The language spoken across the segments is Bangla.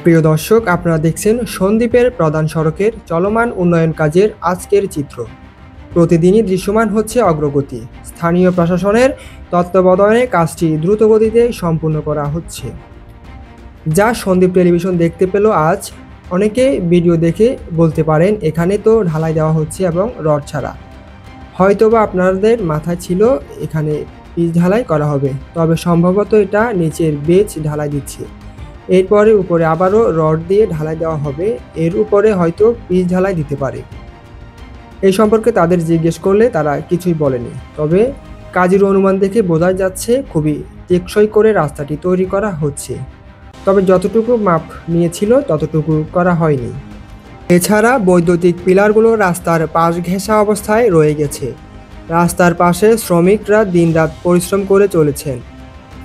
প্রিয় দর্শক, আপনারা দেখছেন সন্দ্বীপের প্রধান সড়কের চলমান উন্নয়ন কাজের আজকের চিত্র। প্রতিদিনই দৃশ্যমান হচ্ছে অগ্রগতি। স্থানীয় প্রশাসনের তত্ত্বাবধানে কাজটি দ্রুতগতিতে সম্পূর্ণ করা হচ্ছে, যা সন্দ্বীপ টেলিভিশন দেখতে পেল আজ। অনেকে ভিডিও দেখে বলতে পারেন এখানে তো ঢালাই দেওয়া হচ্ছে এবং রড ছাড়া। হয়তোবা আপনাদের মাথায় ছিল এখানে পিচ ঢালাই করা হবে, তবে সম্ভবত এটা নিচের বেজ ঢালাই দিচ্ছে। এরপরে উপরে আবারও রড দিয়ে ঢালাই দেওয়া হবে, এর উপরে হয়তো পিচ ঢালাই দিতে পারে। এই সম্পর্কে তাদের জিজ্ঞেস করলে তারা কিছুই বলেনি, তবে কাজের অনুমান দেখে বোঝা যাচ্ছে খুবই টেকসই করে রাস্তাটি তৈরি করা হচ্ছে। তবে যতটুকু মাপ নিয়েছিল ততটুকু করা হয়নি। এছাড়া বৈদ্যুতিক পিলারগুলো রাস্তার পাশ ঘেঁষা অবস্থায় রয়ে গেছে। রাস্তার পাশে শ্রমিকরা দিনরাত পরিশ্রম করে চলেছেন,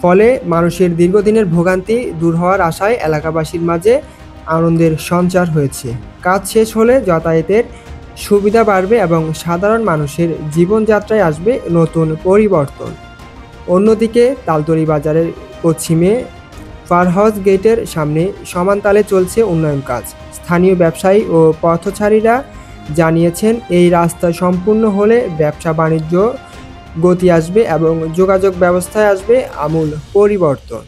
ফলে মানুষের দীর্ঘদিনের ভোগান্তি দূর হওয়ার আশায় এলাকাবাসীর মাঝে আনন্দের সঞ্চার হয়েছে। কাজ শেষ হলে যাতায়াতের সুবিধা বাড়বে এবং সাধারণ মানুষের জীবনযাত্রায় আসবে নতুন পরিবর্তন। অন্যদিকে তালতলী বাজারের পশ্চিমে ফারহাজ গেটের সামনে সমান তালে চলছে উন্নয়ন কাজ। স্থানীয় ব্যবসায়ী ও পথচারীরা জানিয়েছেন, এই রাস্তা সম্পূর্ণ হলে ব্যবসা বাণিজ্য গতি আসবে এবং যোগাযোগ ব্যবস্থায় আসবে আমূল পরিবর্তন।